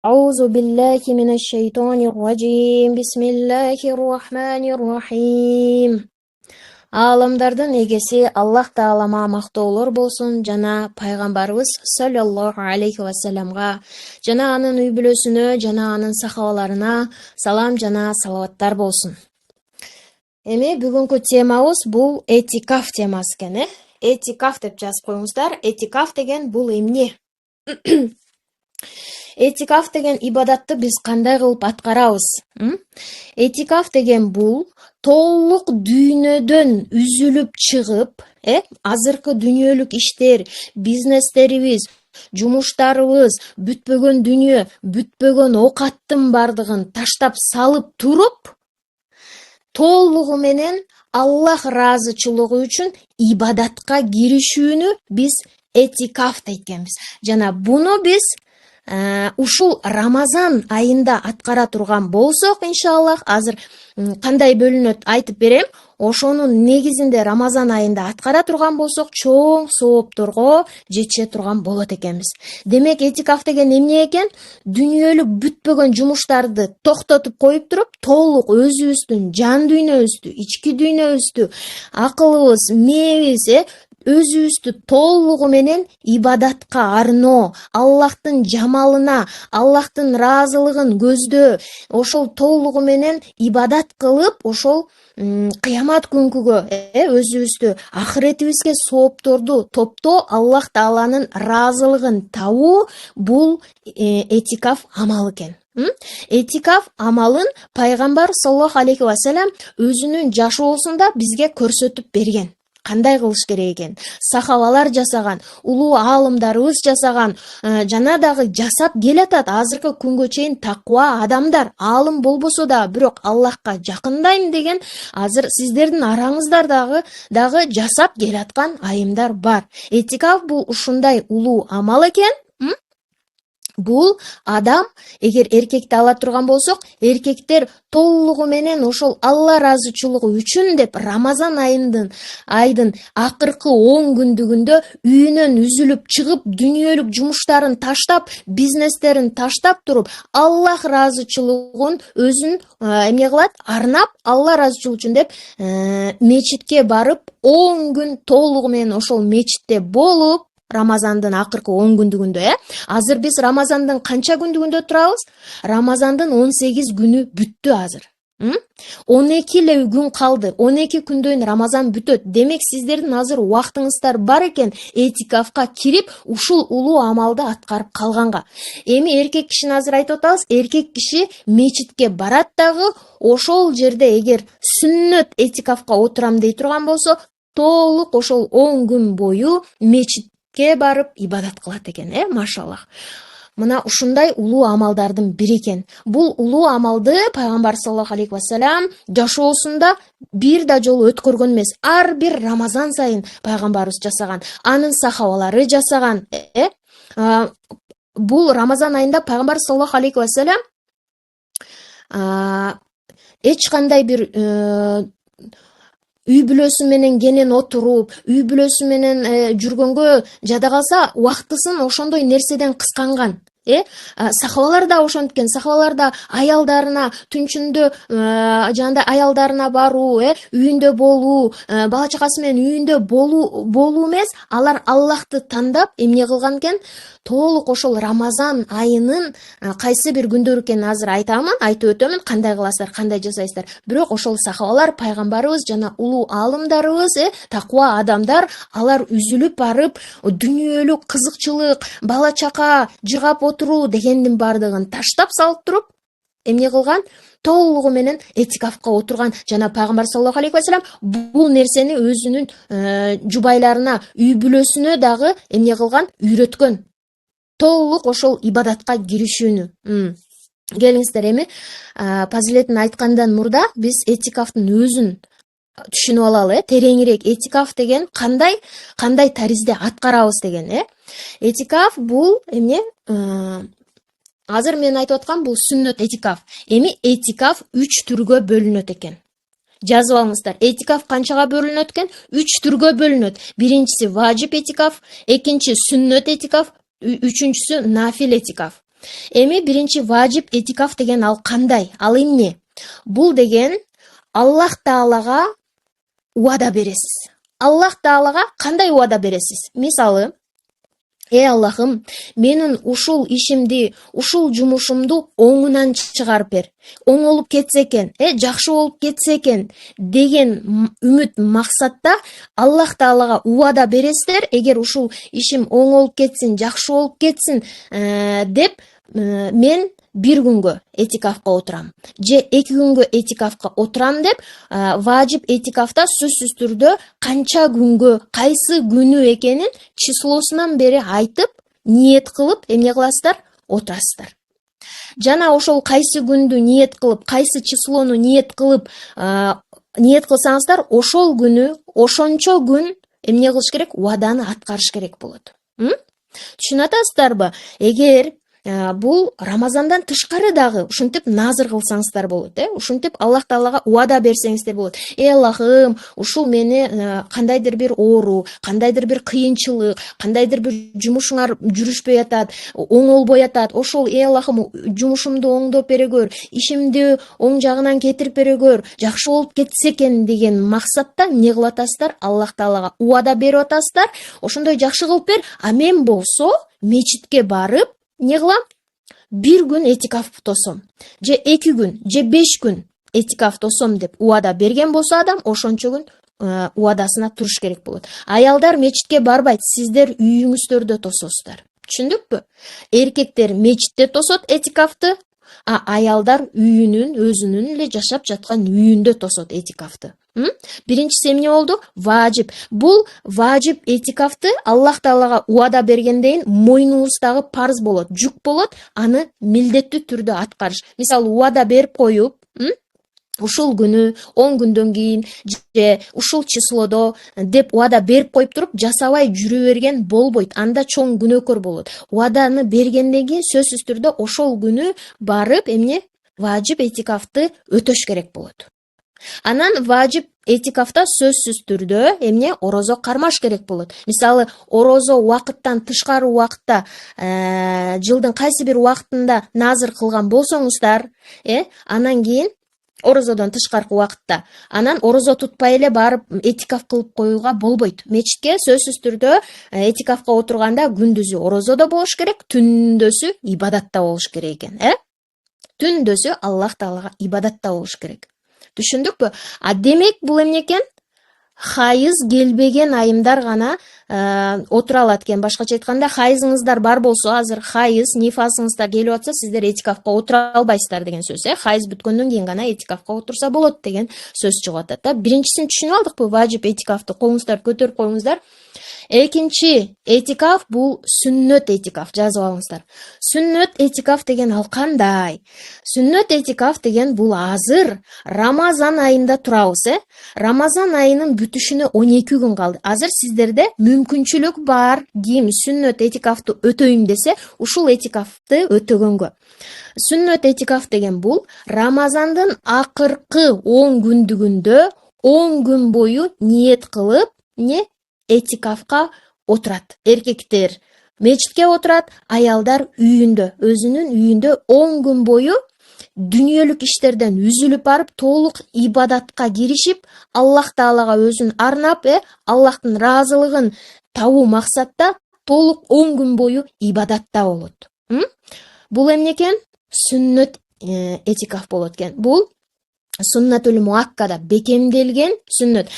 أعوذ بالله من الشيطان الرجيم بسم الله الرحمن الرحيم Аламдардын эгеси Аллах Таалама мактоолор болсун жана пайгамбарыбыз саллаллаху алейхи вассаламга жана анын үй бүлөсүнө жана анын сахабаларына салам жана салаваттар болсун. Эми бүгүнкү темабыз бул этикаф темасы экен, Этикаф деп жазып коюңуздар. Этикаф деген бул эмне? Этикаф деген ибадатты биз кандай кылып аткарабыз? Этикаф деген бул толук дүйнөдөн үзүлүп чыгып, азыркы дүйнөлүк иштер, бизнестерибиз, жумуштарыбыз, бүтпөгөн дүйнө, бүтпөгөн оокаттын бардыгын таштап салып туруп, толугу менен Аллах ыраазычылыгы үчүн ибадатка киришүүнү биз этикаф дейт экенбиз. Жана буну биз ушул Рамазан айында аткара турган болсок, иншаллах, азыр кандай бөлүнөт айтып берем. Ошонун негизинде Рамазан айында аткара турган болсок, чоң соопторго жете турган болот экенбиз. Демек, этикаф деген эмне экен? Дүйнөлүк бүтпөгөн жумуштарды токтотуп коюп туруп, толук өзүбүздүн жан дүйнөбүздү, ички дүйнөбүздү, акылыбыз, мээбиз, өзүбүздү толугу менен ибадатка арноо, Аллахтын жамалына, Аллахтын ыраазылыгын көздөө, ошол толугу менен ибадат кылып, ошол кыямат күнкүгө өзүбүздү, ахиретибизге соопторду топтоо, Аллах Тааланын ыраазылыгын табуу, бул этикаф амалы экен. Этикаф амалын пайгамбар саллаллаху алейхи вассалам өзүнүн жашоосунда бизге көрсөтүп берген. Кандай кылыш керек экен? Сахабалар жасаган, улуу аалымдарыбыз жасаган, жана дагы жасап келатат азыркы күнгө чейин таква адамдар, аалым болбосо да, бирок Аллахка жакындайм деген азыр сиздердин араңыздар дагы жасап келаткан айымдар бар. Этикаф бул ушундай улуу амал экен. Бул адам, эгер эркекти ала турган болсок, эркектер толугу менен ошол Алла ыраазычылыгы үчүн деп Рамазан айдын акыркы 10 күндүгүндө үйүнөн үзүлүп чыгып, дүйнөлүк жумуштарын таштап, бизнестерин таштап туруп, Аллах ыраазычылыгын өзүн эмне кылат? Арнап, Алла ыраазычылыгы үчүн деп мечитке барып, 10 күн толугу менен ошол мечитте болуп, Рамазандын акыркы 10 күндүгүндө, Азыр биз Рамазандын канча күндүгүндө турабыз? Рамазандын 18 күнү бүттү азыр. 12 эле күн калды. 12 күндөн Рамазан бүтөт. Демек, сиздердин азыр убактыңыздар бар экен этикафка кирип, ушул улуу амалды аткарып калганга. Эми эркек кишини азыр айтып атабыз. Эркек киши мечитке барат дагы, ошол жерде эгер сүннөт этикафка отурам дей турган болсо, толук ошол 10 күн бою мечитке барып ибадат кылат экен, машаллах. Мына ушундай улуу амалдардын бири экен. Бул улуу амалды пайгамбар саллаллаху алейхи вассалам жашоосунда бир да жолу өткөргөн эмес. Ар бир Рамазан сайын пайгамбарыбыз жасаган, анын сахабалары жасаган. Бул Рамазан айында пайгамбар саллаллаху алейхи вассалам эч кандай бир үй бүлөсү менен кенен отуруп, үй бүлөсү менен жүргөнгө жада калса, убактысын ошондой нерседен кысканган. Сахабалар да ошенткен, сахабалар да аялдарына түнчүндө жанда аялдарына баруу, үйүндө болуу, бала чакасы менен үйүндө болуу эмес, алар Аллахты тандап эмне кылган экен? Толук ошол Рамазан айынын кайсы бир күндөрү экенин азыр айтып өтөмүн, кандай кыласыздар, кандай жасайсыздар. Бирок ошол сахабалар, пайгамбарыбыз жана улуу аалымдарыбыз, таква адамдар, алар үзүлүп барып, дүйнөлүк кызыкчылык, бала чака жыргап отуруу дегендин бардыгын таштап салып туруп, эмне кылган? Толугу менен этикафка отурган. Жана пайгамбар саллаллаху алейхи вассалам бул нерсени өзүнүн жубайларына, үй бүлөсүнө дагы эмне кылган? Үйрөткөн. Толук ошол ибадатка киришүүнү. Келиңиздер, эми фазилетин айткандан мурда биз этикафтын өзүн түшүнүп алалы, тереңирээк. Этикаф деген кандай таризде аткарабыз деген, Этикаф бул эмне? Азыр мен айтып аткан бул сүннөт этикаф. Эми этикаф 3 түргө бөлүнөт экен. Жазып алыңыздар. Этикаф канчага бөлүнөт экен? 3 түргө бөлүнөт. Биринчиси важип этикаф, экинчи сүннөт этикаф, үчүнчүсү нафил этикаф. Эми биринчи важип этикаф деген ал кандай? Ал эмне? Бул деген Аллах Таалага убада бересиз. Аллах Таалага кандай убада бересиз? Мисалы, Аллахым, менин ушул ишимди, ушул жумушумду оңунан чыгарып бер. Оңолуп кетсе экен, жакшы болуп кетсе экен деген үмүт максатта Аллах Таалага убада бересиздер. Эгер ушул ишим оңолуп кетсин, жакшы болуп кетсин деп мен бир күнгө этикафка отурам же 2 күнгө этикафка отурам деп важип этикафта сөзсүз түрдө канча күнгө, кайсы күнү экенин числосунан бери айтып, ниет кылып, эмне кыласыздар? Отурасыздар. Жана ошол кайсы күндү ниет кылып, кайсы числону ниет кылып, ниет кылсаңыздар, ошол күнү, ошончо күн эмне кылыш керек? Убаданы аткарыш керек болот. Түшүнүп атасыздарбы? Эгер бул Рамазандан тышкары дагы ушинтип назыр кылсаңыздар болот, ушинтип Аллах Таалага убада берсеңиздер болот. Аллахым, ушул мени кандайдыр бир оору, кандайдыр бир кыйынчылык, кандайдыр бир жумушуңар жүрүшпөй атат, оңолбой атат. Ошол Аллахым, жумушумду оңдоп бере көр, ишимди оң жагынан кетирип бере көр, жакшы болуп кетсе экен деген максатта эмне кылып атасыздар? Аллах Таалага убада берип атасыздар. Ошондой жакшы кылып бер. А мен болсо мечитке барып не кылам? Бир күн этикаф тосом, же 2 күн, же 5 күн этикаф тосом деп убада берген болсо адам, ошончо күн убадасына туруш керек болот. Аялдар мечитке барбайт, сиздер үйүңүздөрдө тососуздар. Түшүндүкпү? Эркектер мечитте тосот этикафты, а аялдар үйүнүн, өзүнүн эле жашап жаткан үйүндө тосот этикафты. Биринчиси эмне болду? Важип. Бул важип этикафты Аллах Таалага убада бергенден мойнуңуздагы парыз болот, жүк болот, аны милдеттүү түрдө аткарыш. Мисалы, убада берип коюп, ушул күнү, 10 күндөн кийин же ушул числодо деп убада берип коюп туруп, жасабай жүрө берген болбойт. Анда чоң күнөөкөр болот. Убаданы бергенден кийин сөзсүз түрдө ошол күнү барып эмне? Важип этикафты өтөш керек болот. Анан важип этикафта сөзсүз түрдө эмне? Орозо кармаш керек болот. Мисалы, орозо убакыттан тышкары убакытта, жылдын кайсы бир убакытында назыр кылган болсоңуздар, анан кийин орозодон тышкаркы убакытта, анан орозо тутпай эле барып этикаф кылып коюуга болбойт. Мечитке сөзсүз түрдө этикафка отурганда күндүзү орозодо болуш керек, түндөсү ибадатта болуш керек экен, Түндөсү Аллах Таалага ибадатта болуш керек. Түшүндүкпү? А демек бул эмне экен? Хайыз келбеген айымдар гана отура алат экен. Башкача айтканда, хайызыңыздар бар болсо, азыр хайыз, нифасыңыздар келип атса, сиздер этикафка отура албайсыздар деген сөз, Хайыз бүткөндөн кийин гана этикафка отурса болот деген сөз чыгып атат. Биринчисин түшүнүп алдыкпы? Важип этикафты колуңуздар көтөрүп коюңуздар. Экинчи этикаф бул сүннөт этикаф, жазып алыңыздар. Сүннөт этикаф деген ал кандай? Сүннөт этикаф деген бул азыр Рамазан айында турабыз, Рамазан айынын бүтүшүнө 12 күн калды. Азыр сиздерде мүмкүнчүлүк бар, ким сүннөт этикафты өтөйм десе, ушул этикафты өтөгөнгө. Сүннөт этикаф деген бул Рамазандын акыркы 10 күндүгүндө 10 күн бою ниет кылып, этикафка отурат. Эркектер мечитке отурат, аялдар үйүндө, өзүнүн үйүндө 10 күн бою дүниөлүк иштерден үзүлүп барып, толук ибадатка киришип, Аллах Таалага өзүн арнап, Аллахтын ыраазылыгын табуу максатта толук 10 күн бою ибадатта болот. Бул эмне экен? Сүннөт этикаф болот экен. Бул суннатул муаккада, бекемделген сүннөт.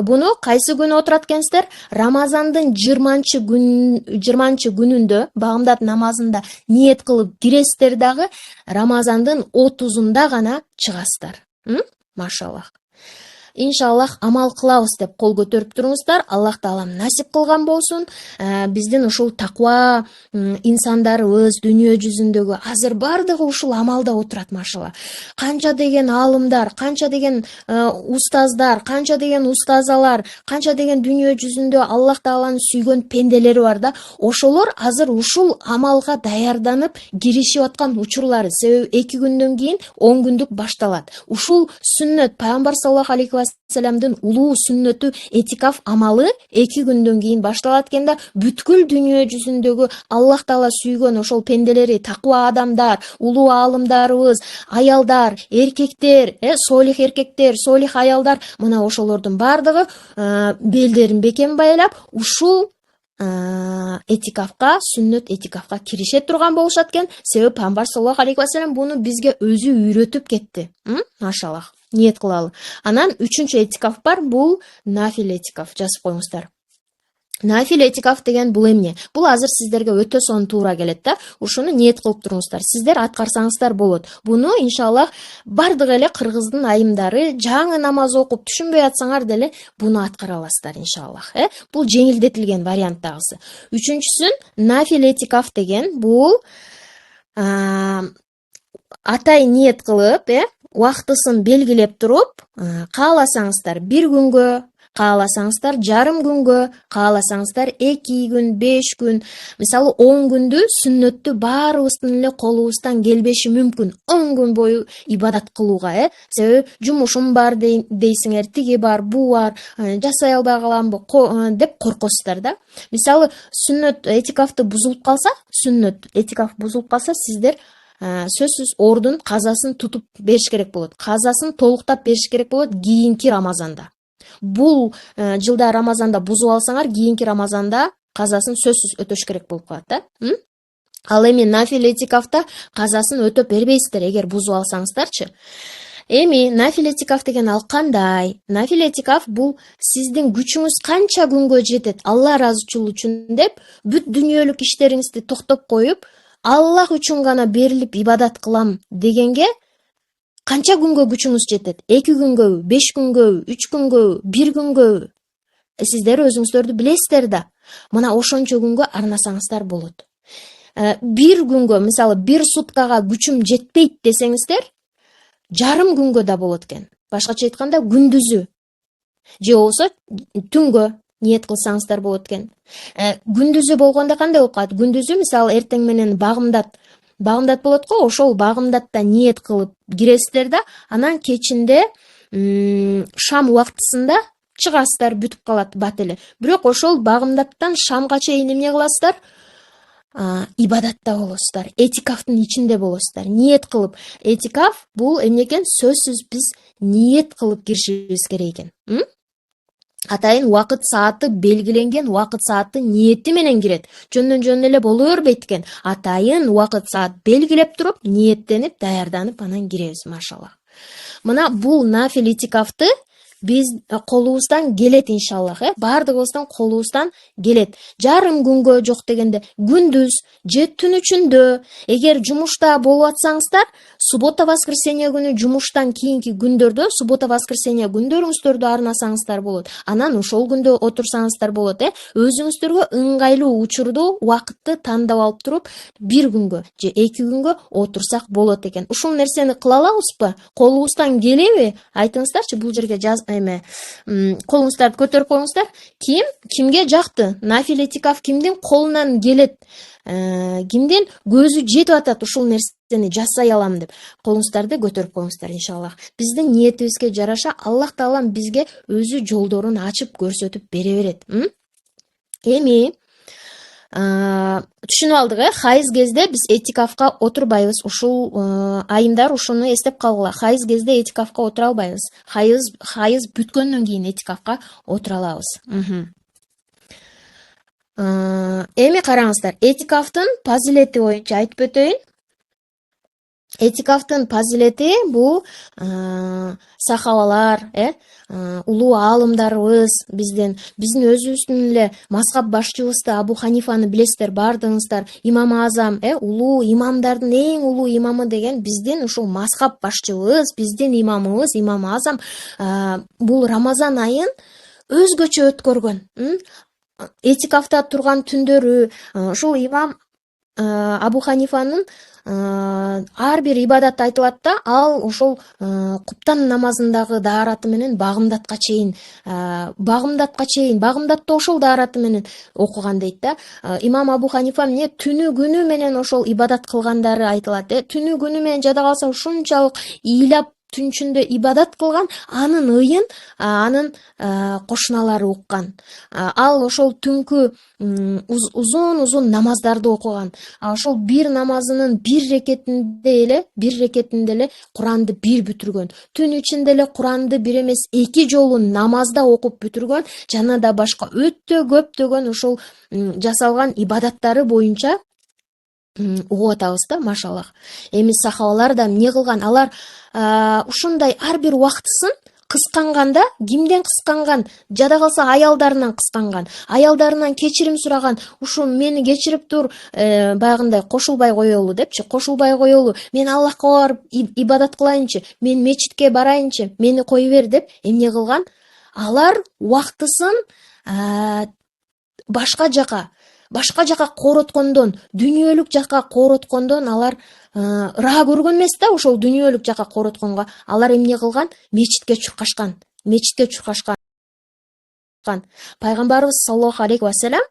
Буну кайсы күнү отурат экенсиздер? Рамазандын 20 күнүндө багымдат намазында ниет кылып киресиздер дагы, Рамазандын 30-унда гана чыгасыздар. Машаллах. Иншаллах амал кылабыз деп кол көтөрүп туруңуздар. Аллах Таалам насип кылган болсун. Биздин ушул таква инсандарыбыз дүйнө жүзүндөгү азыр бардыгы ушул амалда отурат, машалла. Канча деген алымдар, канча деген устаздар, канча деген устазалар, канча деген дүйнө жүзүндө Аллах Тааланын сүйгөн пенделери бар да, ошолор азыр ушул амалга даярданып киришип аткан учурлары. Себеби 2 күндөн кийин 10 күндүк башталат. Ушул сүннөт, пайгамбар саллаллаху алейхи ва алейхи улуу сүннөтү этикаф амалы 2 күндөн кийин башталат экен да, бүткүл дүйнө жүзүндөгү Аллах Таала сүйгөн ошол пенделери, такыба адамдар, улуу аалымдарыбыз, аялдар, эркектер, солих эркектер, солих аялдар, мына ошолордун бардыгы белдерин бекем байлап, ушул этикафка, сүннөт этикафка кирише турган болушат экен. Себеби Пайгамбар саллаллаху алейхи вассалам буну бизге өзү үйрөтүп кетти. Машаллах. Ниет кылалы. Анан 3-чү этикаф бар, бул нафил этикаф. Жазып коюңуздар. Нафил этикаф деген бул эмне? Бул азыр сиздерге өтө сонун туура келет да. Ушуну ниет кылып туруңуздар. Сиздер аткарсаңыздар болот. Буну иншаллах бардык эле кыргыздын айымдары жаңы намаз окуп түшүнбөй атсаңар деле буну аткара аласыздар иншаллах. Бул жеңилдетилген варианттагысы. 3-чүсүн нафил этикаф деген бул атай ниет кылып, убактысын белгилеп туруп, кааласаңыздар 1 күнгө, кааласаңыздар жарым күнгө, кааласаңыздар 2 күн, 5 күн, мисалы 10 күндү сүннөттү баарыбыздын эле колубуздан келбеши мүмкүн. 10 күн бою ибадат кылууга, себеби жумушум бар дейсиңер, тиги бар, бу бар, жасай албай каламбы деп коркосуздар да. Мисалы сүннөт этикафты бузулуп калса, сүннөт этикаф бузулуп калса, сиздер сөзсүз ордун казасын тутуп бериш керек болот. Казасын толуктап бериш керек болот кийинки Рамазанда. Бул жылда Рамазанда бузуп алсаңар, кийинки Рамазанда казасын сөзсүз өтөш керек болуп калат да. Ал эми нафил этикафта казасын өтөп бербейсиздер эгер бузуп алсаңыздарчы. Эми нафил этикаф деген ал кандай? Нафил этикаф бул сиздин күчүңүз канча күнгө жетет, Алла ыраазычылыгы үчүн деп, бүт дүйнөлүк иштериңизди токтоп коюп, Аллах үчүн гана берилип ибадат кылам дегенге канча күнгө күчүңүз жетет? 2 күнгөбү, 5 күнгөбү, 3 күнгөбү, 1 күнгөбү? Сиздер өзүңүздөрдү билесиздер да. Мына ошончо күнгө арнасаңыздар болот. 1 күнгө, мисалы 1 суткага күчүм жетпейт десеңиздер, жарым күнгө да болот экен. Башкача айтканда күндүзү. Же болсо түнгө ниет кылсаңыздар болот экен. Күндүзү болгондо кандай болуп калат? Күндүзү мисалы эртең менен багымдат болот го, ошол багымдатта ниет кылып киресиздер да, анан кечинде шам убактысында чыгасыздар, бүтүп калат бат эле. Бирок ошол багымдаттан шамга чейин эмне кыласыздар? Ибадатта болосуздар, этикафтын ичинде болосуздар, ниет кылып. Этикаф бул эмне экен? Сөзсүз биз ниет кылып киришибиз керек экен. Атайын убакыт сааты белгиленген, убакыт сааты ниети менен кирет. Жөндөн эле боло бербейт экен. Атайын убакыт саат белгилеп туруп, ниеттенип, даярданып анан киребиз, машаллах. Мына бул нафил этикафты биз колубуздан келет иншаллах, бардыгыбыздын колубуздан келет. Жарым күнгө жок дегенде күндүз же түн ичинде, эгер жумушта болуп атсаңыздар, суббота воскресенье күнү жумуштан кийинки күндөрдө, суббота воскресенье күндөрүңүздөрдү арнасаңыздар болот. Анан ошол күндө отурсаңыздар болот, өзүңүздөргө ыңгайлуу учурду, убакытты тандап алып туруп, 1 күнгө же 2 күнгө отурсак болот экен. Ушул нерсени кыла алабызбы? Колубуздан келеби? Айтыңыздарчы, бул жерге колуңуздарды көтөрүп коюңуздар. Кимге жакты? Нафил этикаф кимдин колунан келет? Кимдин көзү жетип атат ушул нерсени жасай алам деп? Колуңуздарды көтөрүп коюңуздар иншаллах. Биздин ниетибизге жараша Аллах Таалам бизге өзү жолдорун ачып көрсөтүп бере берет. Эми түшүнүп алдык, хайыз кезде биз этикафка отурбайбыз. Ушул айымдар ушуну эстеп калгыла. Хайыз кезде этикафка отура албайбыз. Хайыз бүткөндөн кийин этикафка отура алабыз. Эми караңыздар, этикафтын фазилети боюнча айтып өтөйүн. Этикафтын фазилети бул сахабалар, улуу аалымдарыбыз, биздин өзүбүздүн эле мазхаб башчыбызды Абу Ханифаны билесиздер бардыгыңыздар. Имам Азам, улуу имамдардын эң улуу имамы деген биздин ушул мазхаб башчыбыз, биздин имамыбыз Имам Азам бул Рамазан айын өзгөчө өткөргөн. Этикафта турган түндөрү ушул имам Абу Ханифанын ар бир ибадат айтылат да, ал ошол куптан намазындагы даараты менен багымдатка чейин, багымдатты ошол даараты менен окуган дейт да. Имам Абу Ханифа эмне түнү күнү менен ошол ибадат кылгандары айтылат. Түнү күнү менен жада калса ушунчалык ыйлап түн ичинде ибадат кылган, анын ыйын анын кошуналары уккан. Ал ошол түнкү узун намаздарды окуган. Ошол бир намазынын бир рекетинде эле Куранды бир бүтүргөн. Түн ичинде эле Куранды бир эмес 2 жолу намазда окуп бүтүргөн, жана да башка өтө көптөгөн ошол жасалган ибадаттары боюнча угуп атабыз да, машаллах. Эми сахабалар да эмне кылган? Алар ушундай ар бир убактысын кысканганда, кимден кысканган? Жада калса аялдарынан кысканган. Аялдарынан кечирим сураган. Ушу мени кечирип тур, баягындай кошулбай коелу депчи, кошулбай коелу. Мен Аллахка барып ибадат кылайынчы, мен мечитке барайынчы, мени кое бер деп эмне кылган? Алар убактысын башка жака короткондон, дүнүйөлүк жака короткондон алар ыраа көргөн эмес да, ошол дүнүйөлүк жака коротконго. Алар эмне кылган? Мечитке чуркашкан. Пайгамбарыбыз саллаллаху алейхи ва саллям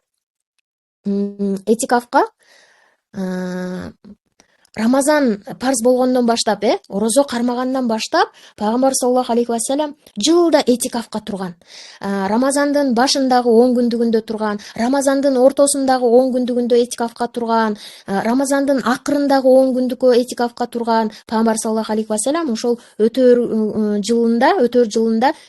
этикафка Рамазан парз болгондон баштап, орозо кармагандан баштап, Пайгамбар саллаллаху алейхи ва саллям жылда этикафка турган. Рамазандын башындагы 10 күндүгүндө турган, Рамазандын ортосундагы 10 күндүгүндө этикафка турган, Рамазандын акырындагы 10 күндүккө этикафка турган. Пайгамбар саллаллаху алейхи ва саллям ошол өтөр жылында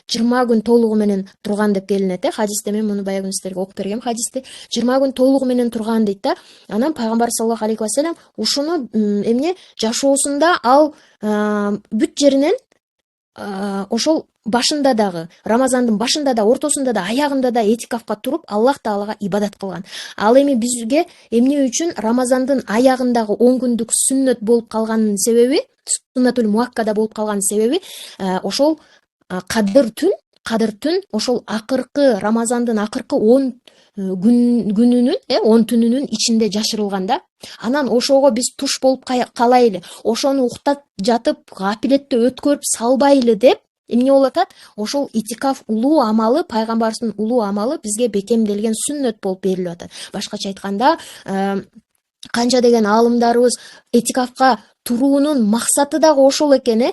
20 күн толугу менен турган деп келинет. Хадисте мен муну баягы сиздерге окуп бергем, хадисте 20 күн толугу менен турган дейт да. Анан Пайгамбар саллаллаху алейхи ва саллям ушуну жашоосунда ал бүт жеринен ошол башында дагы, Рамазандын башында да, ортосунда да, аягында да этикафка туруп, Аллах Таалага ибадат кылган. Ал эми бизге эмне үчүн Рамазандын аягындагы 10 күндүк сүннөт болуп калганын себеби, суннатул муаккада болуп калганын себеби, ошол кадыр түн ошол акыркы Рамазандын акыркы 10 күнүнүн, 10 түнүнүн ичинде жашырылган да. Анан ошого биз туш болуп калайлы, ошону уктап жатып гапилетте өткөрүп салбайлы деп эмне болуп атат? Ошол итикаф улуу амалы, пайгамбарыбыздын улуу амалы бизге бекемделген сүннөт болуп берилип атат. Башкача айтканда, канча деген аалымдарыбыз этикафка туруунун максаты дагы ошол экен,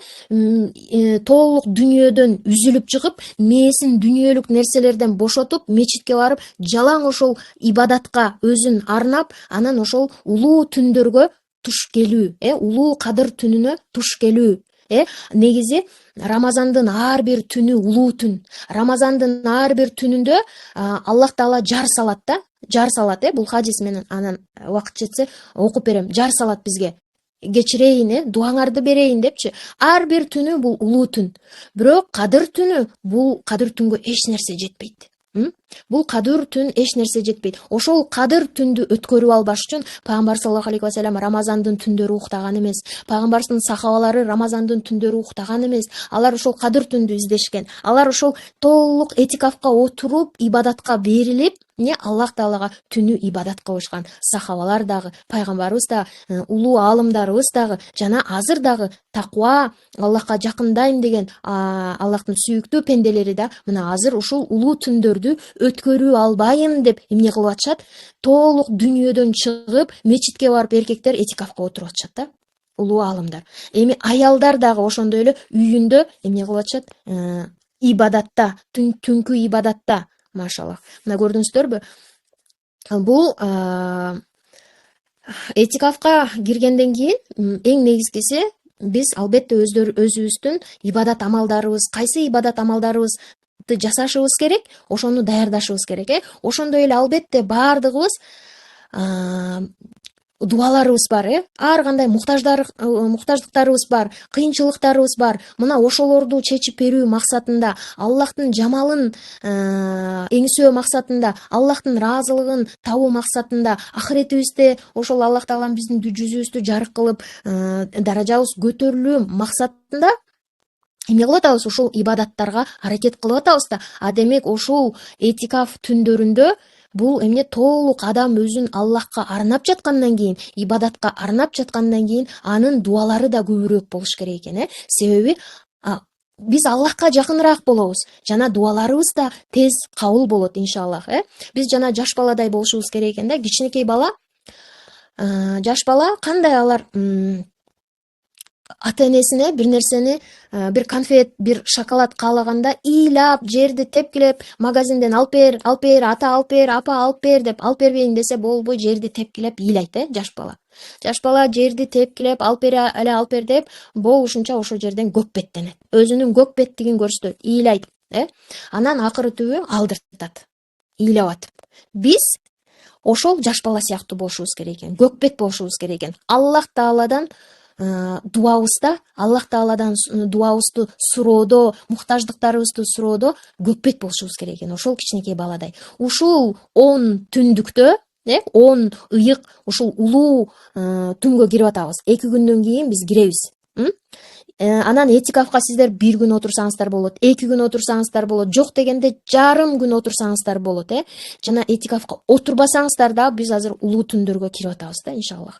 толук дүнүйөдөн үзүлүп чыгып, мээсин дүнүйөлүк нерселерден бошотуп, мечитке барып, жалаң ошол ибадатка өзүн арнап, анан ошол улуу түндөргө туш келүү, улуу кадыр түнүнө туш келүү. Негизи Рамазандын ар бир түнү улуу түн. Рамазандын ар бир түнүндө Аллах Таала жар салат да. Жар салат, бул хадис менен анан убакыт жетсе окуп берем. Жар салат бизге. Кечирейин, дуаңарды берейин депчи. Ар бир түнү бул улуу түн. Бирок кадыр түнү, бул кадыр түнгө эч нерсе жетпейт. Бул кадыр түн эч нерсе жетпейт. Ошол кадыр түндү өткөрүп албаш үчүн Пайгамбар саллаллаху алейхи ва саллям Рамазандын түндөрү уктаган эмес. Пайгамбардын сахабалары Рамазандын түндөрү уктаган эмес. Алар ошол кадыр түндү издешкен. Алар ошол толук этикафка отуруп, ибадатка берилип, Аллах Таалага түнү ибадат кылышкан. Сахабалар дагы, пайгамбарыбыз да, улуу аалымдарыбыз дагы, жана азыр дагы таква, Аллахка жакындайм деген Аллахтын сүйүктүү пенделери да мына азыр ушул улуу түндөрдү өткөрүп албайын деп эмне кылып атышат? Толук дүнүйөдөн чыгып, мечитке барып эркектер этикафка отуруп атышат да. Улуу аалымдар. Эми аялдар дагы ошондой эле үйүндө эмне кылып атышат? Ибадатта, түнкү ибадатта. Машаллах. Мына көрдүңүздөрбү? Бул этикафка киргенден кийин эң негизгиси биз албетте өзүбүздүн ибадат амалдарыбыз, кайсы ибадат амалдарыбызды жасашыбыз керек, ошону даярдашыбыз керек, Ошондой эле албетте баардыгыбыз дуаларыбыз бар, ар кандай муктаждыктарыбыз бар, кыйынчылыктарыбыз бар. Мына ошолорду чечип берүү максатында, Аллахтын жамалын эңсөө максатында, Аллахтын ыраазылыгын табуу максатында, ахиретибизде ошол Аллах Таалам биздин жүзүбүздү жарык кылып, даражабыз көтөрүлүү максатында эмне кылып атабыз? Ушул ибадаттарга аракет кылып атабыз да. Демек ошол этикаф түндөрүндө бул эмне толук адам өзүн Аллахка арнап жаткандан кийин, ибадатка арнап жаткандан кийин анын дуалары да көбүрөөк болуш керек экен, Себеби биз Аллахка жакыныраак болобуз, жана дуаларыбыз да тез кабыл болот иншаллах, Биз жана жаш баладай болушубуз керек экен Кичинекей бала, жаш бала кандай алар ата энесине бир нерсени, бир конфет, бир шоколад каалаганда ыйлап, жерди тепкилеп, магазинден алып бер, ата алып бер, апа алып бер деп алып бербейин десе болбой, жерди тепкилеп ыйлайт, жаш бала. Жаш бала жерди тепкилеп, алып бер деп, болушунча ошол жерден көкпеттенет. Өзүнүн көкпеттигин көрсөтөт, ыйлайт, Анан акыры түбү алдыртат, ыйлап атып. Биз ошол жаш бала сыяктуу болушубуз керек экен, көкпет болушубуз керек экен. Аллах Тааладан Аллах Тааладан дуабызды суроодо, муктаждыктарыбызды суроодо көкпет болушубуз керек экен. Ошол кичинекей баладай. Ушул 10 түндүктө, 10 ыйык ушул улуу түнгө кирип атабыз. 2 күндөн кийин биз киребиз. Анан этикафка сиздер 1 күн отурсаңыздар болот, 2 күн отурсаңыздар болот, жок дегенде жарым күн отурсаңыздар болот, Жана этикафка отурбасаңыздар да биз азыр улуу түндөргө кирип атабыз да, иншаллах.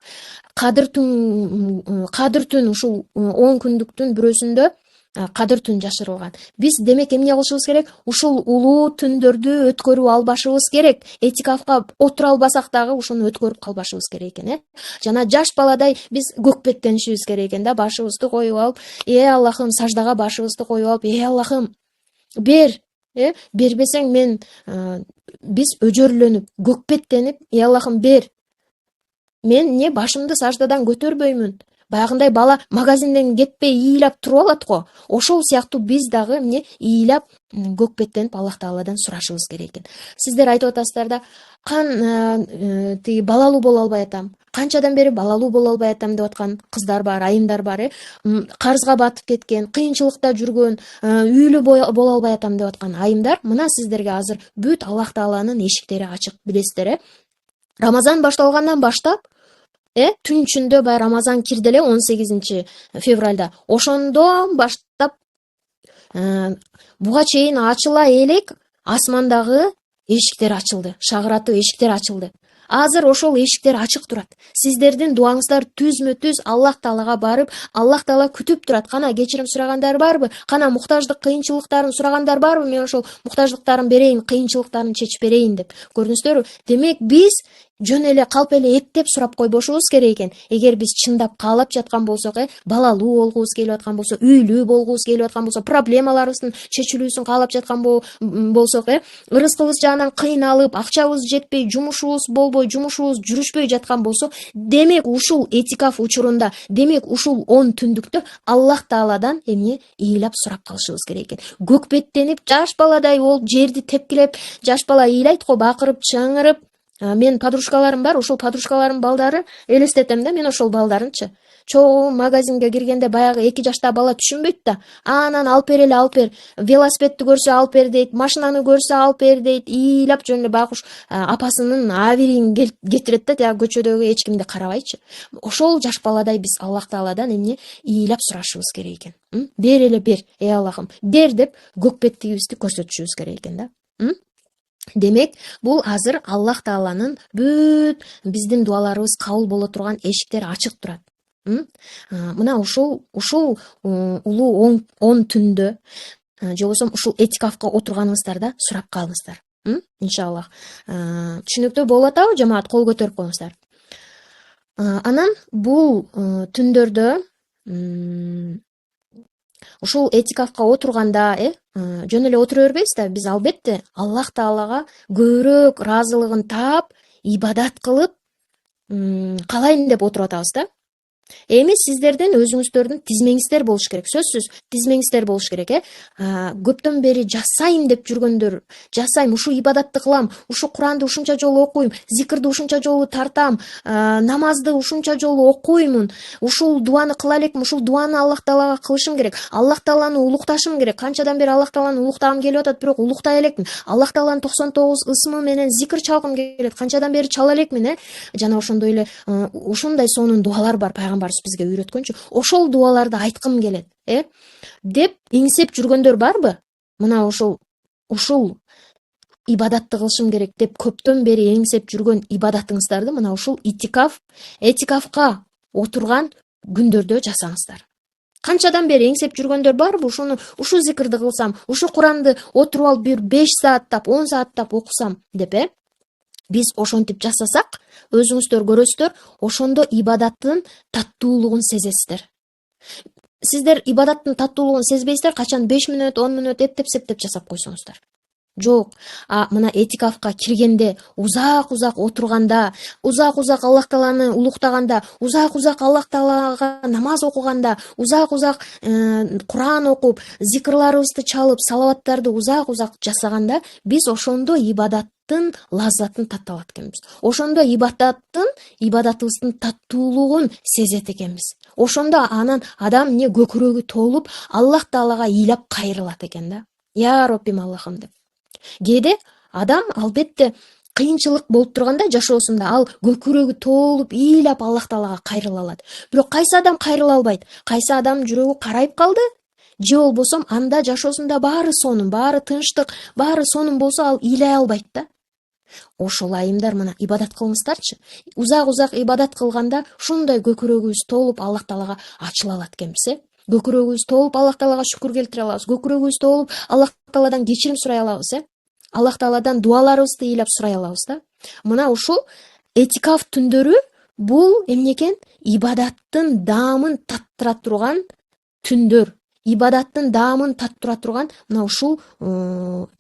Кадыр түн ушул 10 күндүктүн бирөөсүндө кадыр түн жашырылган. Биз демек эмне кылышыбыз керек? Ушул улуу түндөрдү өткөрүп албашыбыз керек. Этикафка отура албасак дагы ушуну өткөрүп калбашыбыз керек экен, Жана жаш баладай биз көкпеттенишибиз керек экен да, башыбызды коюп алып, Аллахым, саждага башыбызды коюп алып, Аллахым, бер, бербесең мен биз өжөрлөнүп, көкпеттенип, Аллахым бер. Мен эмне башымды саждадан көтөрбөймүн. Баягындай бала магазинден кетпей ыйлап туруп алат го. Ошол сыяктуу биз дагы эмне ыйлап көкпеттенип Аллах Тааладан сурашыбыз керек экен. Сиздер айтып атасыздар да, тиги балалуу боло албай атам. Канчадан бери балалуу боло албай атам деп аткан кыздар бар, айымдар бар, карызга батып кеткен, кыйынчылыкта жүргөн, үйлүү боло албай атам деп аткан айымдар, мына сиздерге азыр бүт Аллах Тааланын эшиктери ачык, билесиздер, Рамазан башталгандан баштап, түн ичинде баягы Рамазан кирди эле 18 февралда. Ошондон баштап буга чейин ачыла элек асмандагы эшиктер ачылды, шагыратып эшиктер ачылды. Азыр ошол эшиктер ачык турат. Сиздердин дуаңыздар түзмө-түз Аллах Таалага барып, Аллах Таала күтүп турат. Кана кечирим сурагандар барбы? Кана муктаждык кыйынчылыктарын сурагандар барбы? Мен ошол муктаждыктарын берейин, кыйынчылыктарын чечип берейин деп. Көрдүңүздөрбү? Демек биз жөн эле калп эле эптеп сурап койбошубуз керек экен. Эгер биз чындап каалап жаткан болсок, балалуу болгубуз келип аткан болсо, үйлүү болгубуз келип аткан болсо, проблемаларыбыздын чечилүүсүн каалап жаткан болсок, ырыскыбыз жагынан кыйналып, акчабыз жетпей, жумушубуз болбой, жумушубуз жүрүшпөй жаткан болсо, демек ушул этикаф учурунда, демек ушул 10 түндүктө Аллах Тааладан эмне ыйлап сурап калышыбыз керек экен. Көкпеттенип, жаш баладай болуп, жерди тепкилеп, жаш бала ыйлайт го, бакырып, чыңырып. Мен подружкаларым бар, ошол подружкаларым балдары элестетем да, мен ошол балдарынчы. Чогуу магазинге киргенде баягы 2 жаштагы бала түшүнбөйт да. Анан алып бер. Велосипедти көрсө алып бер дейт, машинаны көрсө алып бер дейт, ыйлап жөн эле байкуш апасынын абийирин кетирет да, тияг көчөдөгү эч кимди карабайчы. Ошол жаш баладай биз Аллах Тааладан эмне ыйлап сурашыбыз керек экен. Бер эле бер, Аллахым, бер деп көкпеттигибизди көрсөтүшүбүз керек экен да. Демек, бул азыр Аллах Тааланын бүт биздин дуаларыбыз кабыл боло турган эшиктер ачык турат. Мына ушул улуу 10 түндө, же болбосо ушул этикафка отурганыңыздарда сурап калыңыздар. Иншаллах. Түшүнүктүү болуп атабы, жамаат, кол көтөрүп коюңуздар. Анан бул түндөрдө ушул этикафка отурганда, жөн эле отура бербейбиз да, биз албетте Аллах Таалага көбүрөөк ыраазылыгын таап, ибадат кылып, калайын деп отуруп атабыз да. Эми сиздердин өзүңүздөрдүн тизмеңиздер болуш керек, сөзсүз тизмеңиздер болуш керек, Көптөн бери жасайм деп жүргөндөр, жасайм, ушу ибадатты кылам, ушу Куранды ушунча жолу окуйм, зикирди ушунча жолу тартам, намазды ушунча жолу окуймун, ушул дуаны кыла элекмин, ушул дуаны Аллах Таалага кылышым керек, Аллах Тааланы улукташым керек, канчадан бери Аллах Тааланы улуктагым келип атат, бирок улуктай элекмин, Аллах Тааланын 99 ысмы менен зикир чалгым келет, канчадан бери чала элекмин, жана ошондой эле ушундай сонун дуалар бар, пайгамбарыбыз бизге үйрөткөнчү. Ошол дуаларды айткым келет, деп эңсеп жүргөндөр барбы? Мына ушул ибадатты кылышым керек деп көптөн бери эңсеп жүргөн ибадатыңыздарды мына ушул этикафка отурган күндөрдө жасаңыздар. Канчадан бери эңсеп жүргөндөр барбы? Ушу зикирди кылсам, ушу Куранды отуруп алып бир 5 сааттап, 10 сааттап окусам деп, Биз ошентип жасасак, өзүңүздөр көрөсүздөр, ошондо ибадаттын таттуулугун сезесиздер. сиздер ибадаттын таттуулугун сезбейсиздер, качан 5 мүнөт 10 мүнөт эптеп септеп жасап койсоңуздар. Жок. Мына этикафка киргенде, узак отурганда, узак Аллах Тааланы улуктаганда, узак Аллах Таалага намаз окуганда, узак Куран окуп, зикрларыбызды чалып, салаваттарды узак жасаганда, биз ошондо ибадаттын лаззатын тата алат экенбиз. Ошондо ибадатыбыздын таттуулугун сезет экенбиз. Ошондо анан адам эмне көкүрөгү толуп, Аллах Таалага ыйлап кайрылат экен да. Я Роббим Аллахым деп. Кээде адам албетте кыйынчылык болуп турганда жашоосунда ал көкүрөгү толуп ыйлап Аллах Таалага кайрыла алат. Бирок кайсы адам кайрыла албайт? Кайсы адам жүрөгү карайып калды? Же болбосо анда жашоосунда баары сонун, баары тынчтык, баары сонун болсо ал ыйлай албайт да. Ошол айымдар мына ибадат кылыңыздарчы. Узак ибадат кылганда ушундай көкүрөгүбүз толуп Аллах Таалага ачыла алат экенбиз. Көкүрөгүбүз толуп Аллах Таалага шүкүр келтире алабыз. Көкүрөгүбүз толуп Аллах Тааладан кечирим сурай алабыз. Аллах Тааладан дуаларыбызды ыйлап сурай алабыз да. Мына ушул этикаф түндөрү бул эмне экен? Ибадаттын даамын таттыра турган түндөр. Ибадаттын даамын таттыра турган мына ушул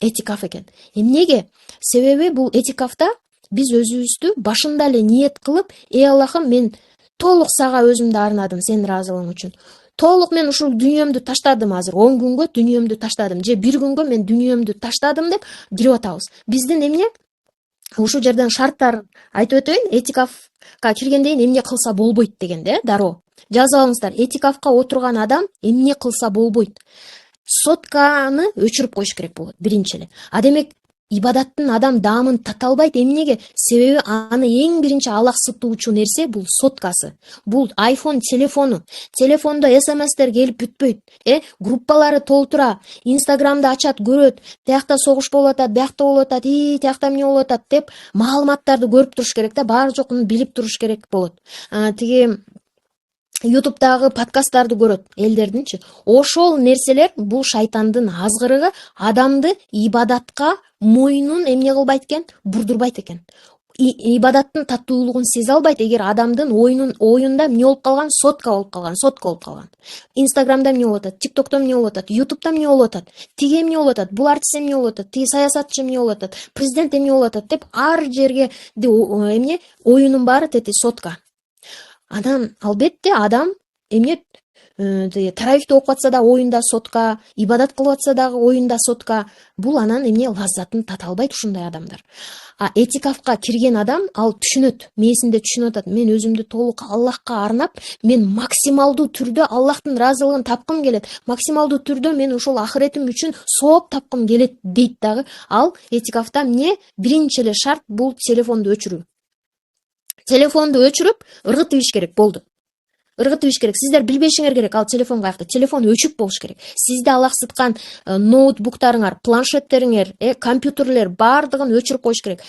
этикаф экен. Эмнеге? Себеби бул этикафта биз өзүбүздү башында эле ниет кылып, Аллахым, мен толук сага өзүмдү арнадым сенин ыраазылыгың үчүн. Толук мен ушул дүйнөмдү таштадым, азыр 10 күнгө дүйнөмдү таштадым, же 1 күнгө мен дүйнөмдү таштадым деп кирип атабыз. Биздин эмне? Ушул жерден шарттар айтып өтөйүн. Этикафка киргенден эмне кылса болбойт дегенде, дароо. Жазып алыңыздар. Этикафка отурган адам эмне кылса болбойт? Сотканы өчүрүп коюш керек болот, биринчи эле. Демек, ибадаттын адам даамын тата албайт. Эмнеге? Себеби аны эң биринчи алаксытуучу нерсе бул соткасы. Бул iPhone телефону. Телефондо SMS-тер келип бүтпөйт. Группалары толтура, Инстаграмды ачат, көрөт, тиякта согуш болуп атат, биякта болуп атат, тиякта эмне болуп атат деп маалыматтарды көрүп туруш керек да, баары жокун билип туруш керек болот. Тиги YouTube'дагы подкасттарды көрөт элдердинчи. Ошол нерселер бул шайтандын азгырыгы, адамды ибадатка моюнун эмне кылбайт экен? Бурдурбайт экен. Ибадаттын таттуулугун сезе албайт эгер адамдын оюнда эмне болуп калган? Сотка болуп калган. Инстаграмда эмне болуп атат? ТикТокто эмне болуп атат? YouTube'да эмне болуп атат? Тиги эмне болуп атат? Бул артист эмне болуп атат? Тиги саясатчы эмне болуп атат? Президент эмне болуп атат деп ар жерге эмне оюнун баары тети сотка. Анан албетте адам эмне таравихти окуп атса да оюнда сотка, ибадат кылып атса дагы оюнда сотка. Бул анан эмне лаззатын тата албайт ушундай адамдар. Этикафка кирген адам ал түшүнөт, мээсинде түшүнүп атат. Мен өзүмдү толук Аллахка арнап, мен максималдуу түрдө Аллахтын ыраазылыгын тапкым келет. Максималдуу түрдө мен ошол ахиретим үчүн сооп тапкым келет дейт дагы. Ал этикафта эмне? Биринчи эле шарт бул телефонду өчүрүү. Телефонду өчүрүп, ыргыт тийиш керек, болду. Ыргыт тийиш керек. Сиздер билбешиңер керек, ал телефон каякта. Телефон өчүк болуш керек. Сизде алаксыткан ноутбуктарыңар, планшеттериңер, компьютерлер баардыгын өчүрүп коюш керек.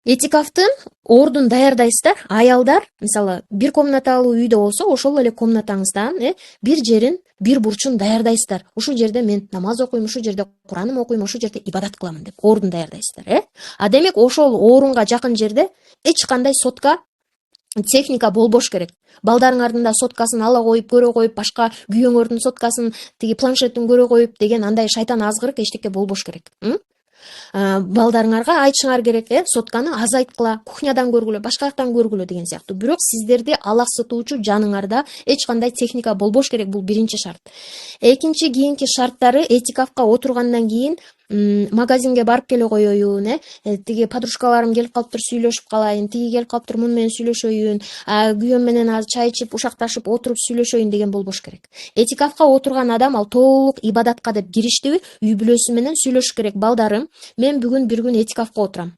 Этикафтын ордун даярдайсыздар. Аялдар, мисалы, бир комнаталуу үйдө болсо, ошол эле комнатаңыздан бир жерин, бир бурчун даярдайсыздар. Ушул жерде мен намаз окуйм, ушул жерде Кураным окуйм, ушул жерде ибадат кыламын деп ордун даярдайсыздар. Демек, ошол орунга жакын жерде эч кандай сотка, техника болбош керек. Балдарыңардын да соткасын ала коюп, көрө коюп, башка күйөөңөрдүн соткасын, тиги планшеттин көрө коюп деген андай шайтан азгырык эчтеке болбош керек. Балдарыңарга айтышыңар керек, сотканы азайткыла, кухнядан көргүлө, башка жактан көргүлө деген сыяктуу. Бирок сиздерди алаксытуучу жаныңарда эч кандай техника болбош керек, бул биринчи шарт. Экинчи кийинки шарттары этикафка отургандан кийин магазинге барып келе коеюн, тиги подружкаларым келип калыптыр, сүйлөшүп калайын, тиги келип калыптыр, муну менен сүйлөшөйүн, күйөөм менен аз чай ичип, ушакташып, отуруп сүйлөшөйүн деген болбош керек. Этикафка отурган адам ал толук ибадатка деп кириштиби, үй бүлөсү менен сүйлөшүш керек. Балдарым, мен бүгүн бир күн этикафка отурам.